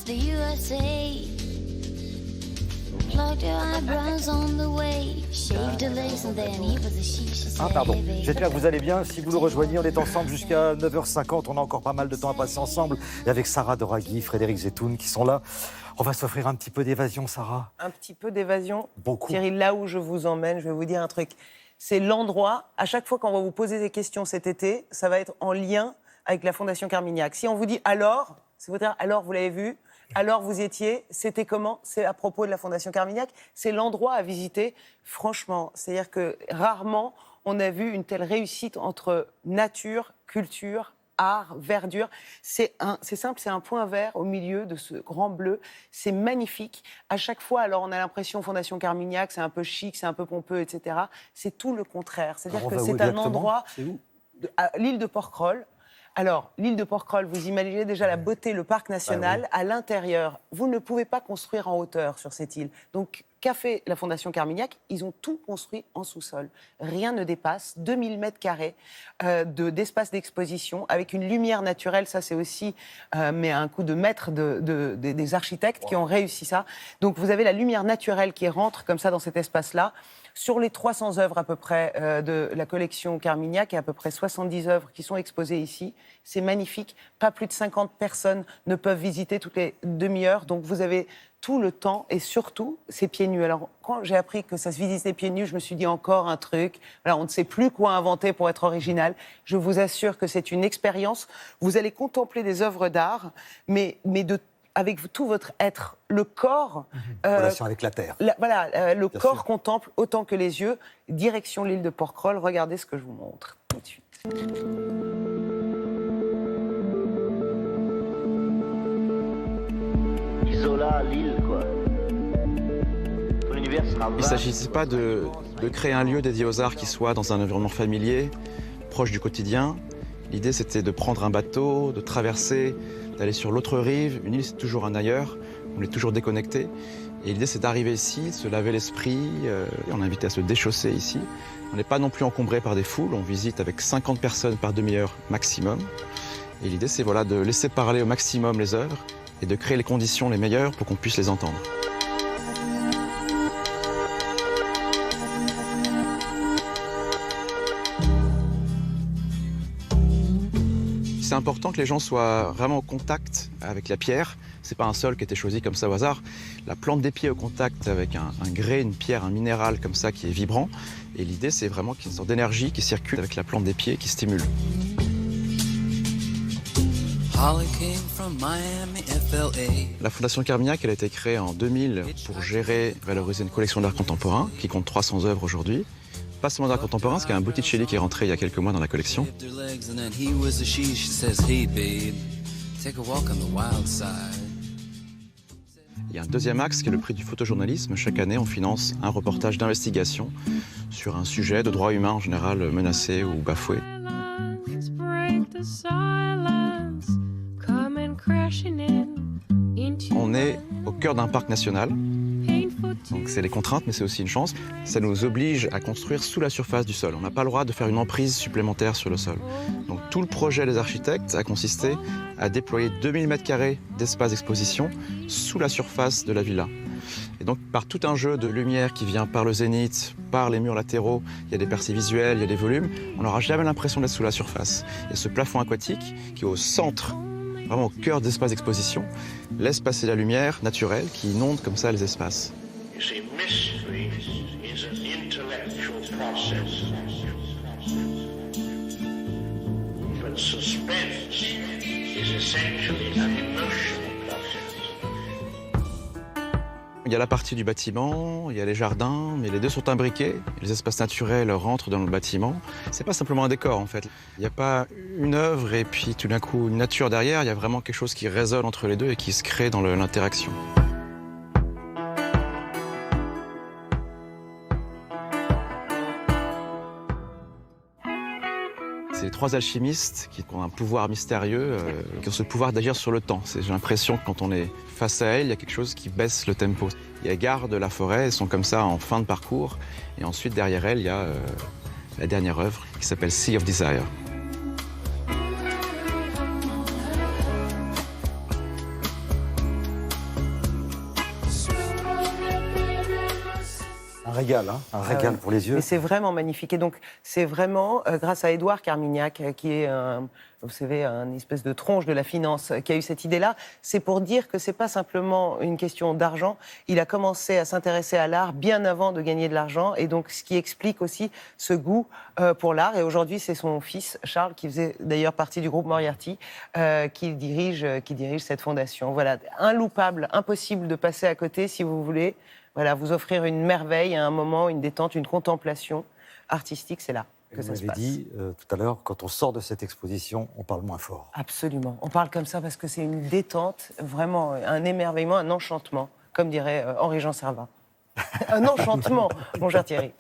the USA. Plugged your eyebrows on the way. Shaved a lace and then he was a she said. Ah pardon, j'espère que vous allez bien. Si vous nous rejoignez, on est ensemble jusqu'à 9h50. On a encore pas mal de temps à passer ensemble. Et avec Sarah Doraghi, Frédéric Zetoun qui sont là. On va s'offrir un petit peu d'évasion, Sarah. Un petit peu d'évasion. Beaucoup. Thierry, là où je vous emmène, je vais vous dire un truc. C'est l'endroit, à chaque fois qu'on va vous poser des questions cet été, ça va être en lien avec la Fondation Carmignac. Si on vous dit alors, c'est vous dire alors vous l'avez vu, alors vous y étiez, c'était comment? C'est à propos de la Fondation Carmignac. C'est l'endroit à visiter, franchement. C'est-à-dire que rarement on a vu une telle réussite entre nature, culture, art, verdure. C'est simple, c'est un point vert au milieu de ce grand bleu. C'est magnifique. À chaque fois, alors on a l'impression Fondation Carmignac, c'est un peu chic, c'est un peu pompeux, etc. C'est tout le contraire. C'est-à-dire que c'est un endroit... C'est où? À l'île de Porquerolles. Alors, l'île de Porquerolles, vous imaginez déjà la beauté, le parc national. Ah oui. À l'intérieur, vous ne pouvez pas construire en hauteur sur cette île. Donc, qu'a fait la Fondation Carmignac? Ils ont tout construit en sous-sol. Rien ne dépasse 2000 mètres carrés d'espace d'exposition avec une lumière naturelle. Ça, c'est aussi mais un coup de maître des architectes qui ont réussi ça. Donc, vous avez la lumière naturelle qui rentre comme ça dans cet espace-là. Sur les 300 œuvres à peu près de la collection Carmignac, il y a à peu près 70 œuvres qui sont exposées ici. C'est magnifique. Pas plus de 50 personnes ne peuvent visiter toutes les demi-heures. Donc vous avez tout le temps et surtout, c'est pieds nus. Alors quand j'ai appris que ça se visitait pieds nus, je me suis dit encore un truc. Voilà, on ne sait plus quoi inventer pour être original. Je vous assure que c'est une expérience. Vous allez contempler des œuvres d'art, mais avec tout votre être, le corps... Relation avec la terre. Le Bien corps sûr. contemple autant que les yeux. Direction l'île de Porquerolles, regardez ce que je vous montre tout de suite. Isola, l'île, quoi. Ton univers sera Il ne s'agissait pas de créer un lieu dédié aux arts qui soit dans un environnement familier, proche du quotidien. L'idée, c'était de prendre un bateau, de traverser, d'aller sur l'autre rive. Une île, c'est toujours un ailleurs. On est toujours déconnecté. Et l'idée, c'est d'arriver ici, de se laver l'esprit. On est invité à se déchausser ici. On n'est pas non plus encombré par des foules. On visite avec 50 personnes par demi-heure maximum. Et l'idée, c'est voilà, de laisser parler au maximum les œuvres et de créer les conditions les meilleures pour qu'on puisse les entendre. C'est important que les gens soient vraiment en contact avec la pierre. C'est pas un sol qui a été choisi comme ça au hasard. La plante des pieds au contact avec un grès, une pierre, un minéral comme ça qui est vibrant. Et l'idée, c'est vraiment qu'il y ait une sorte d'énergie qui circule avec la plante des pieds qui stimule. La Fondation Carmignac, elle a été créée en 2000 pour gérer, valoriser une collection d'art contemporain qui compte 300 œuvres aujourd'hui. Pas seulement d'art contemporain, parce qu'il y a un Botticelli qui est rentré il y a quelques mois dans la collection. Il y a un deuxième axe qui est le prix du photojournalisme. Chaque année, on finance un reportage d'investigation sur un sujet de droit humain en général menacé ou bafoué. On est au cœur d'un parc national. Donc c'est les contraintes, mais c'est aussi une chance. Ça nous oblige à construire sous la surface du sol. On n'a pas le droit de faire une emprise supplémentaire sur le sol. Donc tout le projet des architectes a consisté à déployer 2000 m² d'espace d'exposition sous la surface de la villa. Et donc par tout un jeu de lumière qui vient par le zénith, par les murs latéraux, il y a des percées visuelles, il y a des volumes, on n'aura jamais l'impression d'être sous la surface. Et ce plafond aquatique qui est au centre, vraiment au cœur d'espace d'exposition, laisse passer la lumière naturelle qui inonde comme ça les espaces. You see, mystery is an intellectual process. But suspense is essentially an emotional process. Il y a la partie du bâtiment, il y a les jardins, mais les deux sont imbriqués. Les espaces naturels rentrent dans le bâtiment. C'est pas simplement un décor, en fait. Il n'y a pas une œuvre et puis tout d'un coup une nature derrière. Il y a vraiment quelque chose qui résonne entre les deux et qui se crée dans l'interaction. C'est les trois alchimistes qui ont un pouvoir mystérieux, qui ont ce pouvoir d'agir sur le temps. J'ai l'impression que quand on est face à elles, il y a quelque chose qui baisse le tempo. Elles gardent la forêt, elles sont comme ça en fin de parcours. Et ensuite, derrière elles, il y a la dernière œuvre qui s'appelle Sea of Desire. régal, hein, un régal ouais. pour les yeux. Mais c'est vraiment magnifique. Et donc, c'est vraiment grâce à Édouard Carmignac, qui est, vous savez, un espèce de tronche de la finance, qui a eu cette idée-là. C'est pour dire que c'est pas simplement une question d'argent. Il a commencé à s'intéresser à l'art bien avant de gagner de l'argent. Et donc, ce qui explique aussi ce goût pour l'art. Et aujourd'hui, c'est son fils, Charles, qui faisait d'ailleurs partie du groupe Moriarty, qui dirige cette fondation. Voilà, inloupable, impossible de passer à côté si vous voulez. Voilà, vous offrir une merveille, un moment, une détente, une contemplation artistique, c'est là que ça Vous se m'avez passe. dit tout à l'heure, quand on sort de cette exposition, on parle moins fort. Absolument. On parle comme ça parce que c'est une détente, vraiment un émerveillement, un enchantement, comme dirait Henri-Jean Servin. Un enchantement, mon cher Thierry.